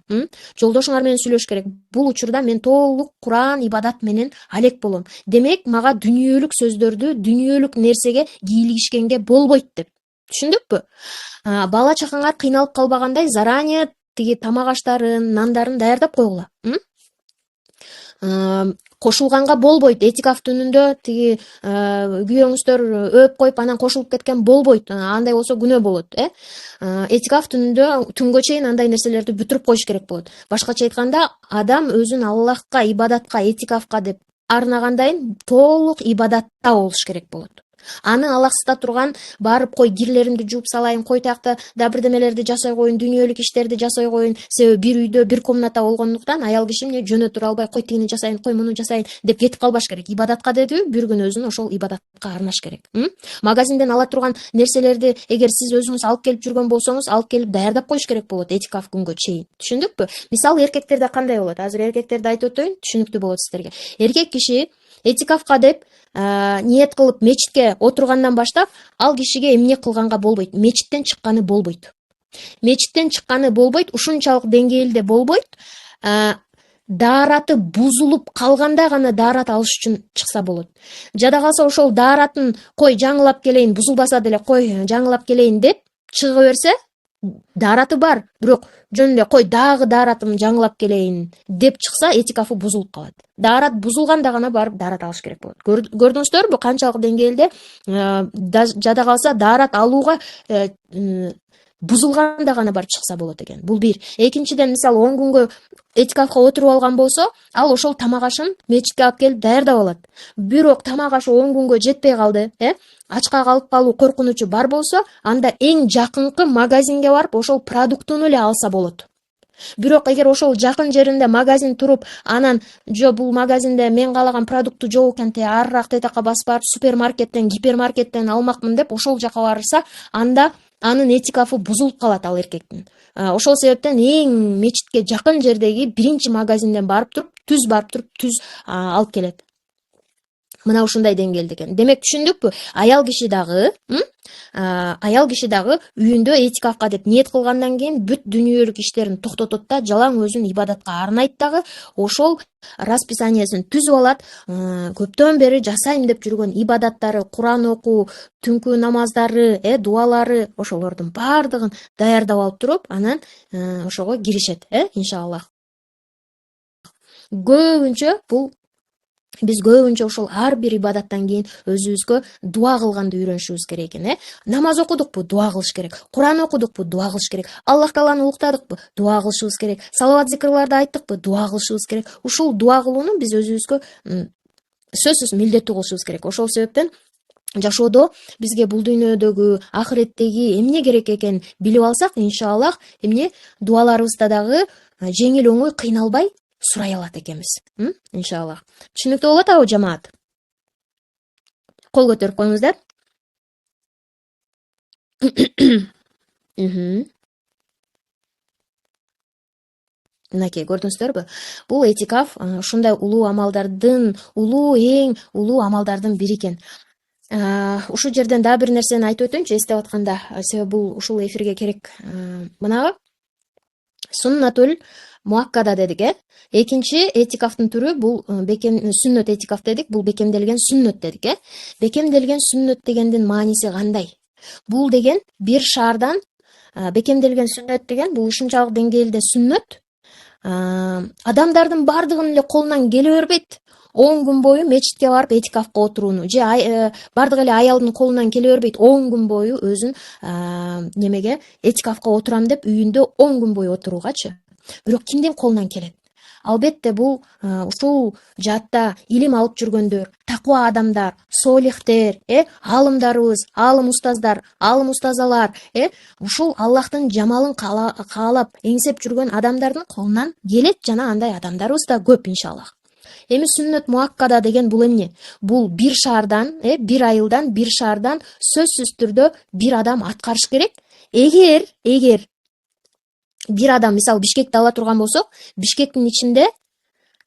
Жолдошуңар менен сүйлөшүш керек. Бул учурда мен толук Куран, ибадат менен алек болом. Демек, мага дүниөлүк сөздөрдү, дүниөлүк нерсеге кийлигишкенге болбойт деп. Түшүндүкпү? Бала чакаңар кыйналып калбагандай заранее тиги тамак аштарын, нандарын даярдап койгула. Кошулганга болбойт. Этикаф түнүндө тиги күйөөңүздөр өөп коюп анан кошулуп кеткен болбойт. Андай болсо күнөө болот, Этикаф түнүндө түнгө чейин андай нерселерди бүтүрүп коюш керек болот. Башкача айтканда, адам өзүн Аллахка, ибадатка, этикафка деп арнагандайын толук ибадатта болуш керек болот. Аны алаксыта турган барып кой кирлеримди жууп салайын, кой тиякта да бирдемелерди жасай коеюн, дүнүйөлүк иштерди жасай коеюн. Себеби бир үйдө бир комната болгондуктан аял киши эмне жөнө тура албай кой тигини жасайын, кой муну жасайын деп кетип калбаш керек. Ибадатка дедиби бир күн өзүн ошол ибадатка арнаш керек. Магазинден ала турган нерселерди эгер сиз өзүңүз алып келип жүргөн болсоңуз, алып келип даярдап коюш керек болот этикаф күнгө чейин. Түшүндүкпү? Мисалы эркектерде кандай болот? Азыр эркектерди айтып өтөйүн, түшүнүктүү болот сиздерге. Эркек киши этикафка деп ниет кылып мечитке отургандан баштап ал кишиге эмне кылганга болбойт. Мечиттен чыкканы болбойт. Мечиттен чыкканы болбойт, ушунчалык деңгээлде болбойт. Даараты бузулуп калганда гана даарат алыш үчүн чыкса болот. Жада калса ошол дааратын кой жаңылап келейин, бузулбаса деле кой жаңылап келейин деп чыга берсе, даараты бар, бирок жөн эле кой дагы дааратым жаңылап келейин деп чыкса, этикафы бузулуп калат. Даарат бузулганда гана барып даарат алыш керек болот. Көрдүңүздөрбү канчалык деңгээлде жада калса даарат алууга бузулганда гана барып чыкса болот экен. Бул бир. Экинчиден, мисалы 10 күнгө этикафка отуруп алган болсо, ал ошол тамак ашын мечитке алып келип даярдап алат. Бирок тамак ашы 10 күнгө жетпей калды, ачка калып калуу коркунучу бар болсо, анда эң жакынкы магазинге барып ошол продуктуну эле алса болот. Бирок эгер ошол жакын жеринде магазин туруп, анан жо бул магазинде мен каалаган продукту жок экен, арыраак тетакка басып барып супермаркеттен, гипермаркеттен алмакмын деп ошол жака барса, анда анын этикафы бузулуп калат ал эркектин. Ошол себептен эң мечитке жакын жердеги биринчи магазинден барып туруп, түз алып келет. Мына ушундай деңгээлде экен. Демек түшүндүкпү? Аял киши дагы үйүндө этикафка деп ниет кылгандан кийин бүт дүнүйөлүк иштерин токтотот да, жалаң өзүн ибадатка арнайт дагы, ошол расписаниясын түзүп алат. Көптөн бери жасайм деп жүргөн ибадаттары, Куран окуу, түнкү намаздары, дуалары, ошолордун бардыгын даярдап алып туруп, анан ошого киришет, иншаллах. Биз көбүнчө ошол ар бир ибадаттан кийин өзүбүзгө дуа кылганды үйрөнүшүбүз керек экен. Намаз окудукпу, дуа кылыш керек. Куран окудукпу, дуа кылыш керек. Аллах Тааланы улуктадыкпы, дуа кылышыбыз керек. Салават зикрларды айттыкпы, дуа кылышыбыз керек. Ушул дуа кылууну биз өзүбүзгө сөзсүз милдеттүү кылышыбыз керек. Ошол себептен жашоодо бизге бул дүйнөдөгү, ахиреттеги эмне керек экенин билип алсак, иншаллах, эмне дуаларыбызда дагы жеңил оңой кыйналбай сурай алат экенбиз. Иншаллах. Түшүнүктүү болуп атабы, жамаат? Кол көтөрүп коюңуздар. Мынакей, көрдүңүздөрбү? Бул этикаф ушундай улуу амалдардын, эң улуу амалдардын бири экен. Ушул жерден дагы бир нерсени айтып өтөйүнчү эстеп атканда, себеби бул ушул эфирге керек. Мына суннатул муаккада дедик, Экинчи этикафтын түрү бул сүннөт этикаф дедик, бул бекемделген сүннөт дедик, Бекемделген сүннөт дегендин мааниси кандай? Бул деген бир шаардан бекемделген сүннөт деген бул ушунчалык деңгээлде сүннөт, адамдардын бардыгынын эле колунан келе бербейт. 10 күн бою мечитке барып этикафка отурууну, же бардык эле аялдын колунан келе бербейт. 10 күн бою өзүн немеге этикафка отурам деп үйүндө 10 күн бою отуруугачы. Бирок кимдин колунан келет? Албетте бул ушул жаатта илим алып жүргөндөр, таква адамдар, солихтер, алымдарыбыз, алым устаздар, алым устазалар, ушул Аллахтын жамалын каалап эңсеп жүргөн адамдардын колунан келет, жана андай адамдарыбыз да көп, иншаллах. Эми сүннөт муаккада деген бул эмне? Бул бир шаардан, бир айылдан, бир шаардан сөзсүз түрдө бир адам аткарыш керек. Эгер бир адам, мисалы, Бишкекти ала турган болсок, Бишкектин ичинде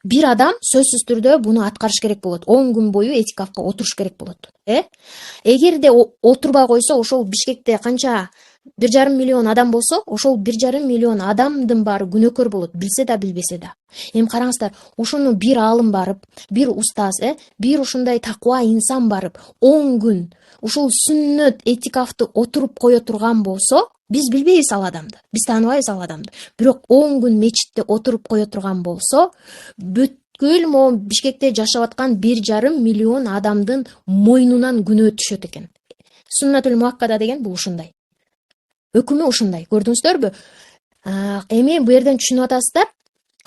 бир адам сөзсүз түрдө буну аткарыш керек болот. 10 күн бою этикафка отуруш керек болот. Эгерде отурбай койсо, ошол Бишкекте канча 1,5 миллион адам болсо, ошол 1,5 миллион адамдын баары күнөөкөр болот, билсе да билбесе да. Эми караңыздар, ушуну бир алым барып, бир устаз, бир ушундай таква инсан барып 10 күн ушул сүннөт этикафты отуруп кое турган болсо, биз билбейбиз ал адамды, биз тааныбайбыз ал адамды. Бирок 10 күн мечитте отуруп кое турган болсо, бүткүл могу Бишкекте жашап аткан 1,5 миллион адамдын мойнунан күнөө түшөт экен. Сүннатул муаккада деген бул ушундай. Өкүмү ушундай, көрдүңүздөрбү? Эми бу жерден түшүнүп атасыздар.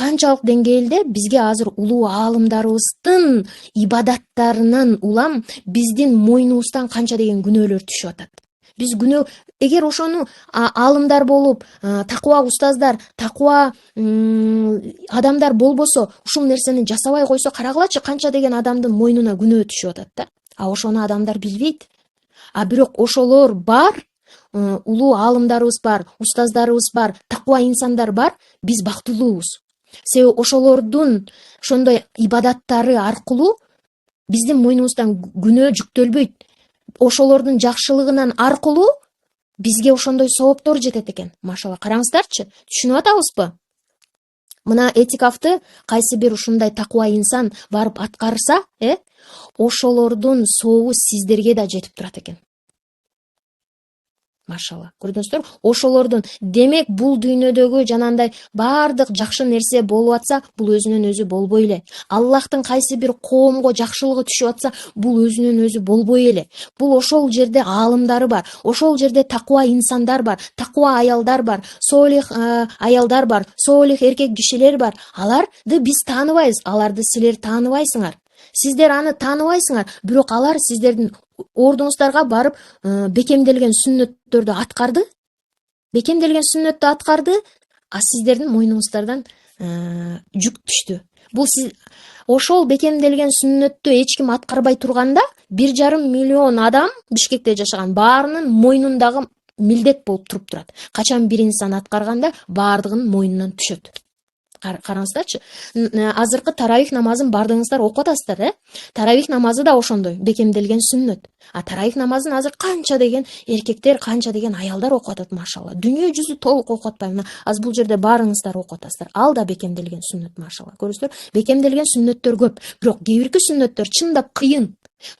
канчалык деңгээлде бизге азыр улуу аалымдарыбыздын ибадаттарынан улам биздин мойнубуздан канча деген күнөөлөр түшүп атат. Биз күнөө, эгер ошону аалымдар болуп, такуа устаздар, такуа адамдар болбосо, ушул нерсени жасабай койсо, карагылачы канча деген адамдын мойнуна күнөө түшүп атат да. Ошону адамдар билбейт. Бирок ошолор бар, улуу аалымдарыбыз бар, устаздарыбыз бар, такуа инсандар бар, биз бактылуубуз. Себеби ошолордун ошондой ибадаттары аркылуу биздин мойнубуздан күнөө жүктөлбөйт. Ошолордун жакшылыгынан аркылуу бизге ошондой сооптор жетет экен. Машалла, караңыздарчы, түшүнүп атабызбы? Мына этикафты кайсы бир ушундай такуа инсан барып аткарса, ошолордун сообу сиздерге да жетип турат экен. Машалла, көрдүңүздөр? Ошолордун, демек бул дүйнөдөгү жанагындай баардык жакшы нерсе болуп атса, бул өзүнөн өзү болбой эле. Аллахтын кайсы бир коомго жакшылыгы түшүп атса, бул өзүнөн өзү болбой эле. Бул ошол жерде аалымдары бар, ошол жерде такуа инсандар бар, такуа аялдар бар, солих аялдар бар, солих эркек кишилер бар. Аларды биз тааныбайбыз, аларды силер тааныбайсыңар. Сиздер аны тааныбайсыңар, бирок алар сиздердин ордуңуздарга барып бекемделген сүннөттөрдү аткарды. Бекемделген сүннөттү аткарды, сиздердин мойнуңуздардан жүк түштү. Бул ошол бекемделген сүннөттү эч ким аткарбай турганда, 1,5 миллион адам Бишкекте жашаган баарынын мойнундагы милдет болуп туруп турат. Качан бир инсан аткарганда баардыгынын мойнунан түшөт. Караңыздарчы, азыркы таравих намазын бардыгыңыздар окуп атасыздар, Таравих намазы да ошондой бекемделген сүннөт. Таравих намазын азыр канча деген эркектер, канча деген аялдар окуп атат, машалла. Дүйнө жүзү толук окуп атпайбы, азыр бул жерде баарыңыздар окуп атасыздар. Ал да бекемделген сүннөт, машалла. Көрүңүздөр, бекемделген сүннөттөр көп, бирок кээ бирки сүннөттөр чындап кыйын.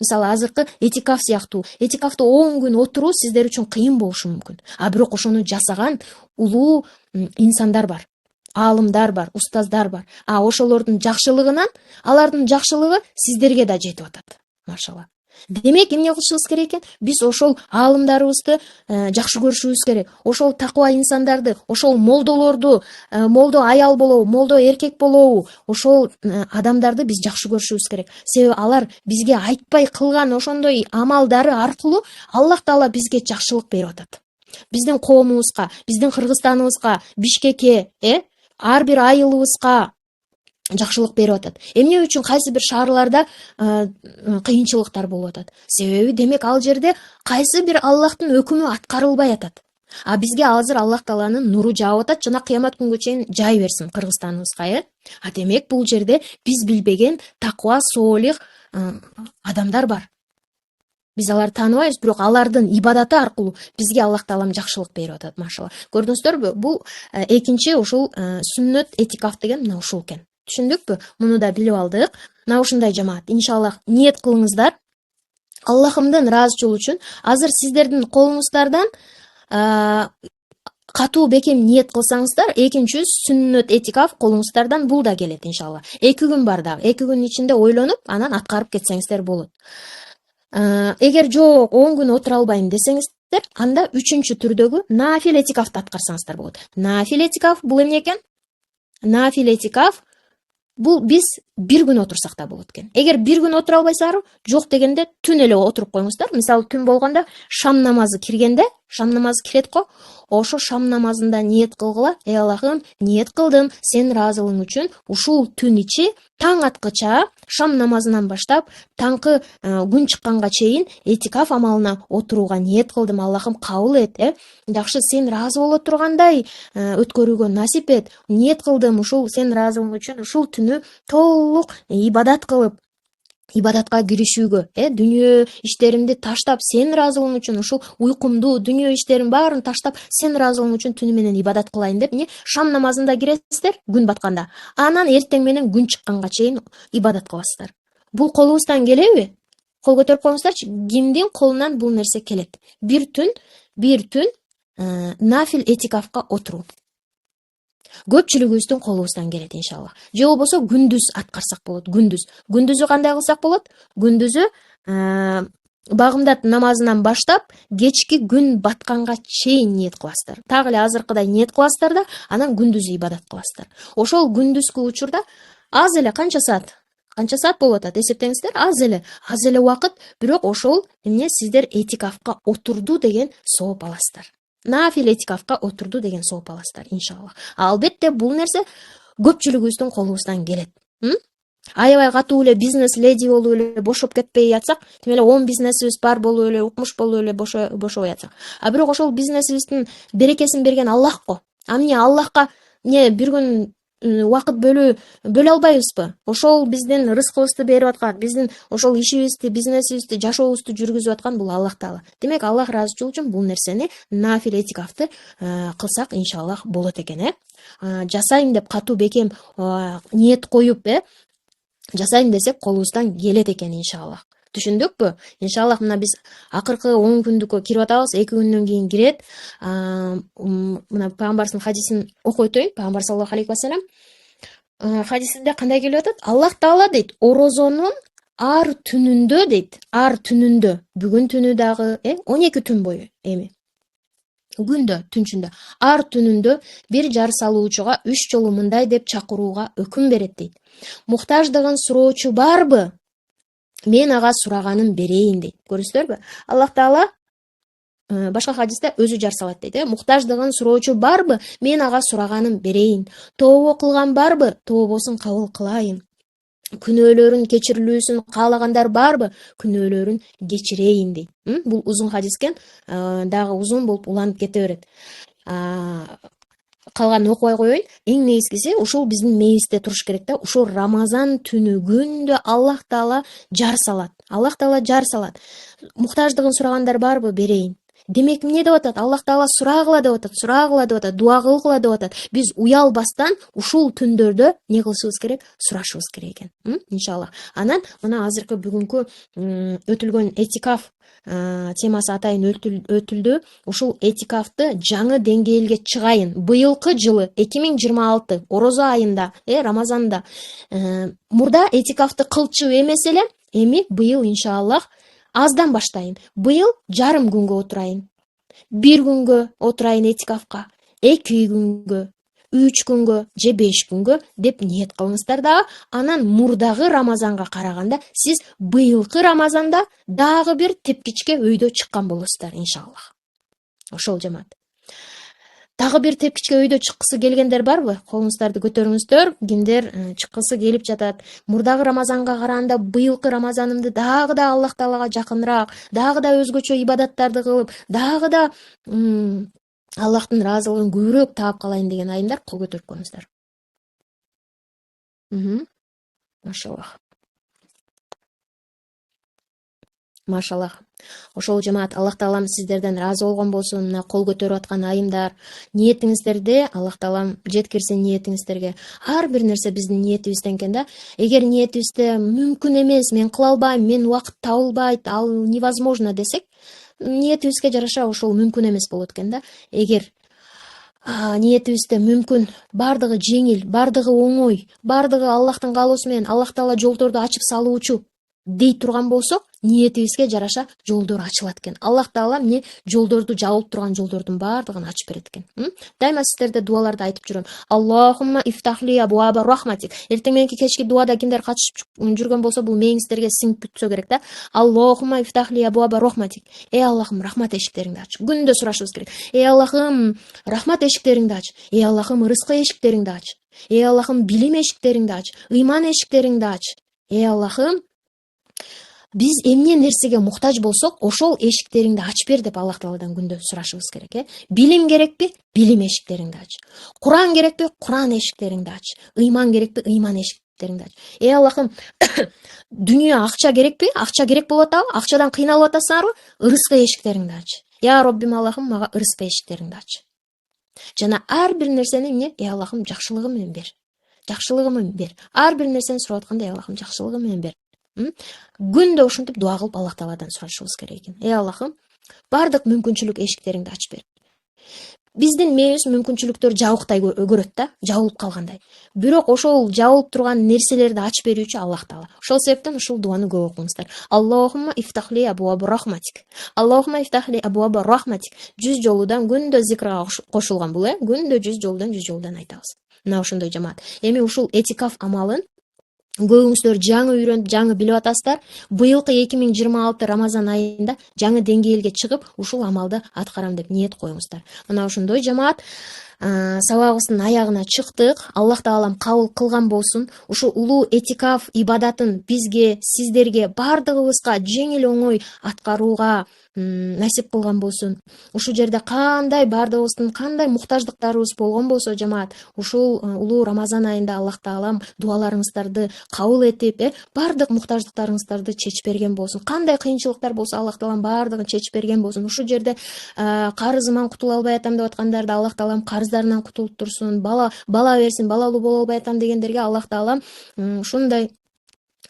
Мисалы, азыркы этикаф сыяктуу, этикафты 10 күн отуруу сиздер үчүн кыйын болушу мүмкүн. Бирок ошону жасаган улуу инсандар бар. Аалымдар бар, устаздар бар. Ошолордун жакшылыгынан, алардын жакшылыгы сиздерге да жетип атат. Машалла. Демек, эмне кылышыбыз керек экен? Биз ошол аалымдарыбызды жакшы көрүшүбүз керек. Ошол такуа инсандарды, ошол молдолорду, молдо аял болобу, молдо эркек болобу, ошол адамдарды биз жакшы көрүшүбүз керек. Себеби алар бизге айтпай кылган ошондой амалдары аркылуу Аллах Таала бизге жакшылык берип атат. Биздин коомубузга, биздин Кыргызстаныбызга, Бишкекке, ар бир айылыбызга жакшылык берип атат. Эмне үчүн кайсы бир шаарларда кыйынчылыктар болуп атат? Себеби демек ал жерде кайсы бир Аллахтын өкүмү аткарылбай атат. Бизге азыр Аллах Тааланын нуру жаап атат, жана кыямат күнгө чейин жай берсин Кыргызстаныбызга, демек бул жерде биз билбеген такуа, солих адамдар бар. Биз аларды тааныбайбыз, бирок алардын ибадаты аркылуу бизге Аллах Таалам жакшылык берип атат, машалла. Көрдүңүздөрбү? Бул экинчи ушул сүннөт этикаф деген мына ушул экен. Түшүндүкпү? Муну да билип алдык. Мына ушундай жамаат. Иншаллах ниет кылыңыздар. Аллахымдын ыраазычылыгы үчүн азыр сиздердин колуңуздардан катуу бекем ниет кылсаңыздар, экинчи сүннөт этикаф колуңуздардан бул да келет иншалла. 2 күн бар дагы. 2 күн ичинде ойлонуп, анан аткарып кетсеңиздер болот. Эгер жок 10 күн отура албайм десеңиздер, анда 3-чү түрдөгү нафил этикафты аткарсаңыздар болот. Нафил этикаф бул эмне экен? Нафил этикаф бул биз 1 күн отурсак да болот экен. Эгер 1 күн отура албайсыңар, жок дегенде түн эле отуруп коюңуздар. Мисалы, түн болгондо шам намазы киргенде, шам намазы кирет го, ошо шам намазында ниет кылгыла, Аллахым, ниет кылдым сен ыраазылыгың үчүн ушул түн ичи таң аткыча шам намазынан баштап таңкы күн чыкканга чейин этикаф амалына отурууга ниет кылдым. Аллахым, кабыл эт, жакшы, сен ыраазы боло тургандай өткөрүүгө насип эт. Ниет кылдым ушул сен ыраазылыгың үчүн ушул түнү толук ибадат кылып, ибадатка киришүүгө, дүйнө иштеримди таштап, сен ыраазылыгың үчүн ушул уйкумду, дүйнө иштерин баарын таштап, сен ыраазылыгың үчүн түнү менен ибадат кылайын деп, шам намазында киресиздер күн батканда. Анан эртең менен күн чыкканга чейин ибадат кыласыздар. Бул колубуздан келеби? Кол көтөрүп коюңуздарчы. Кимдин колунан бул нерсе келет? Bir түн нафил этикафка отуруу. Көпчүлүгүбүздүн колубуздан келет иншалла. Же болбосо күндүз аткарсак болот, күндүз. Күндүзү кандай кылсак болот? Күндүзү багымдат намазынан баштап кечки күн батканга чейин ниет кыласыздар. Так эле азыркыдай ниет кыласыздар да анан күндүз ибадат кыласыздар. Ошол күндүзкү учурда аз эле канча саат болуп атат эсептеңиздер, аз эле убакыт, бирок ошол эмне сиздер этикафка отурду деген сооп аласыздар. Нафил этикафка отурду деген сооп аласыздар иншаллах. Албетте бул нерсе көпчүлүгүбүздүн колубуздан келет. Аябай катуу эле бизнес леди болуп эле бошоп кетпей атсак, тим эле 10 бизнесибиз бар болуп эле, укмуш болуп эле бошобой атсак. А бирок ошол бизнесибиздин берекесин берген Аллах го. А эмне Аллахка бир күн убакыт бөлө албайбызбы? Ошол биздин рызкыбызды берип аткан, биздин ошол ишибизди, бизнесибизди, жашообузду жүргүзүп аткан бул Аллах Таала. Демек Аллах ыраазычылыгы үчүн бул нерсени нафил этикафты кылсак иншаллах болот экен, жасайм деп катуу бекем ниет коюп, жасайм десек колубуздан келет экен иншаллах. Түшүндүкпү? Иншаллах мына биз акыркы 10 күндүккө кирип атабыз, 2 күндөн кийин кирет. Мына пайгамбардын хадисин окуп өтөйүн. Пайгамбар саллаллаху алейхи вассалам хадисинде кандай келип атат? Аллах Таала дейт, орозонун ар түнүндө дейт, ар түнүндө, бүгүн түнү дагы, 12 түн бою күндө, түнчүндө, ар түнүндө бир жар салуучуга 3 жолу мындай деп чакырууга өкүм берет дейт. Муктаждыгын суроочу барбы? Мен ага сураганын берейин дейт. Көрүсүздарбы? Аллах Таала башка хадисте өзү жар салат дейт. Муктаждыгын суроочу барбы? Мен ага сураганын берейин. Тообо кылган барбы? Тообосун кабыл кылайын. Күнөөлөрүн кечирилүүсүн каалагандар барбы? Күнөөлөрүн кечирейин дейт. Бул узун хадискен, дагы узун болуп уланып кете берет. Калганын окубай коеюн. Эң негизгиси ушул биздин мээбизде туруш керек да. Ушул Рамазан түнү күндө Аллах Таала жар салат. Аллах Таала жар салат. Муктаждыгын сурагандар барбы? Берейин. Демек эмне деп атат? Аллах Таала сурагыла деп атат, дуа кылгыла деп атат. Биз уялбастан ушул түндөрдө не кылышыбыз керек? Сурашыбыз керек экен. Иншаллах. Анан мына азыркы бүгүнкү өтүлгөн этикаф темасы атайын өтүлдү. Ушул этикафты жаңы деңгээлге чыгайын. Быйылкы жылы 2026 орозо айында, Рамазанда мурда этикафты кылчу эмес элем. Эми быйыл иншаллах аздан баштайын. Быйыл жарым күнгө отурайын. 1 күнгө отурайын этикафка, 2 күнгө, 3 күнгө же 5 күнгө деп ниет кылыңыздар да, анан мурдагы Рамазанга караганда сиз быйылкы Рамазанда дагы бир тепкичке өйдө чыккан болосуздар иншаллах. Ошол жамаат. Дагы бир тепкичке өйдө чыккысы келгендер барбы? Колуңуздарды көтөрүңүздөр. Кимдер чыккысы келип жатат? Мурдагы Рамазанга караганда быйылкы Рамазанымды дагы да Аллах Таалага жакыныраак, дагы да өзгөчө ибадаттарды кылып, дагы да Аллахтын ыраазылыгын көбүрөөк таап калайын деген айымдар кол көтөрүп коюңуздар. Машаллах. Машаллах. Ошол жамаат Аллах Таалам сиздерден ыраазы болгон болсун. Мына кол көтөрүп аткан айымдар, ниетиңиздерде Аллах Таалам жеткирсин ниетиңиздерге. Ар бир нерсе биздин ниетибизден экен да. Эгер ниетибизде мүмкүн эмес, мен кыла албайм, мен убакыт табылбайт, ал невозможно десек, ниетибизге жараша ошол мүмкүн эмес болот экен да. Эгер ниетибизде мүмкүн, бардыгы жеңил, бардыгы оңой, бардыгы Аллахтын каалоосу менен Аллах Таала жолдорду ачып салуучу дей турган болсок, ниетибизге жараша жолдор ачылат экен. Аллах Таала эмне жолдорду жабылып турган жолдордун бардыгын ачып берет экен. Дайыма сиздерде дуаларда айтып жүрөм. Аллахумма ифтахли абуаба рахматик. Эртең мененки кечки дуада кимдер катышып жүргөн болсо, бул мээңиздерге сиңип бүтсө керек да. Аллахумма ифтахли абуаба рахматик. Эй Аллахым, рахмат эшиктериңди ач. Күндө сурашыбыз керек. Эй Аллахым, рахмат эшиктериңди ач. Эй Аллахым, рызкы эшиктериңди ач. Эй Аллахым, билим эшиктериңди ач. Ыйман эшиктериңди ач. Эй Аллахым, биз эмне нерсеге муктаж болсок, ошол эшиктериңди ачып бер деп Аллах Тааладан күндө сурашыбыз керек, Билим керекпи? Билим эшиктериңди ач. Куран керекпи? Куран эшиктериңди ач. Ыйман керекпи? Ыйман эшиктериңди ач. Эй Аллахым, дүнүйө акча керекпи? Акча керек болуп атабы? Акчадан кыйналып атасыңарбы? Рызкы эшиктериңди ач. Я Роббим Аллахым, мага рызкы эшиктериңди ач. Жана ар бир нерсени эмне? Эй Аллахым, жакшылыгы менен бер. Жакшылыгы менен бер. Ар бир нерсени сурап атканда, эй Аллахым, жакшылыгы менен бер. Күндө ушинтип дуа кылып Аллах Тааладан сурашыбыз керек экен. Эй Аллахым, бардык мүмкүнчүлүк эшиктериңди ачып бер. биздин мээбиз мүмкүнчүлүктөр жабыктай көрөт да, жабылып калгандай. Бирок ошол жабылып турган нерселерди ачып берүүчү Аллах Таала. Ошол себептен ушул дуаны көп окуңуздар. Аллахумма ифтахли абуаба рахматик. Аллахумма ифтахли абуаба рахматик. 100 жолудан күндө зикрга кошулган бул, күндө 100 жолудан айтабыз. Мына ошондой жамаат. Эми ушул этикаф амалын көбүңүздөр жаңы үйрөнүп, жаңы билип атасыздар. Быйылкы 2026 Рамазан айында жаңы деңгээлге чыгып, ушул амалды аткарам деп ниет коюңуздар. Мына ошондой жамаат. Сабагыбыздын аягына чыктык. Аллах Таалам кабыл кылган болсун. Ушул улуу этикаф ибадатын бизге, сиздерге, бардыгыбызга жеңил оңой аткарууга насип кылган болсун. Ушул жерде кандай бардыгыбыздын кандай муктаждыктарыбыз болгон болсо жамаат, ушул улуу Рамазан айында Аллах Таалам дуаларыңыздарды кабыл этип, бардык муктаждыктарыңыздарды чечип берген болсун. Кандай кыйынчылыктар болсо Аллах Таалам бардыгын чечип берген болсун. Ушул жерде карызыман кутула албай атам деп аткандарды Аллах Таалам карыздарынан кутулуп турсун. Бала берсин, балалуу боло албай атам дегендерге Аллах Таалам ушундай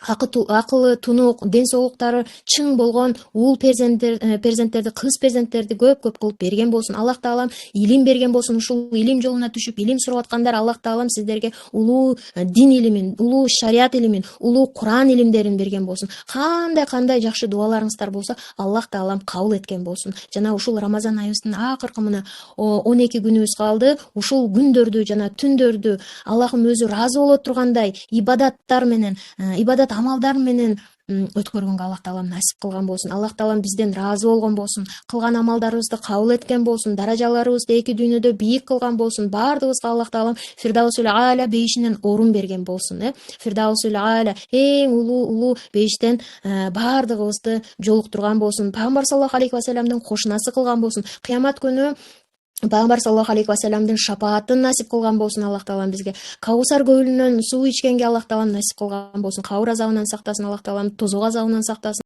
акылы тунук, ден соолуктары чың болгон уул перзенттерди, кыз перзенттерди көп кылып берген болсун. Аллах Таалам илим берген болсун. Ушул илим жолуна түшүп, илим сурап аткандар Аллах Таалам сиздерге улуу дин илимин, улуу шариат илимин, улуу Куран илимдерин берген болсун. Кандай жакшы дуаларыңыздар болсо Аллах Таалам кабыл эткен болсун. Жана ушул Рамазан айыбыздын акыркы мына 12 күнүбүз калды. Ушул күндөрдү жана түндөрдү Аллахым өзү ыраазы боло тургандай ибадаттар менен, ибадат амалдар менен өткөргөнгө Аллах Таалам насип кылган болсун. Аллах Таалам бизден ыраазы болгон болсун. Кылган амалдарыбызды кабыл эткен болсун. Даражаларыбызды эки дүйнөдө бийик кылган болсун. Бардыгыбызга Аллах Таалам Фирдаусул А'ла бейишинен орун берген болсун. Фирдаусул А'ла эң улуу бейиштен бардыгыбызды жолуктурган болсун. Пайгамбар саллаллаху алейхи ва салламдын кошунасы кылган болсун. Кыямат күнү Пайгамбар саллаллаху алейхи ва салламдын шапаатын насип кылган болсун. Аллах Таалам бизге Каусар көлүнөн суу ичкенге Аллах Таалам насип кылган болсун. Кабыр азабынан сактасын Аллах Таалам, тозок азабынан сактасын.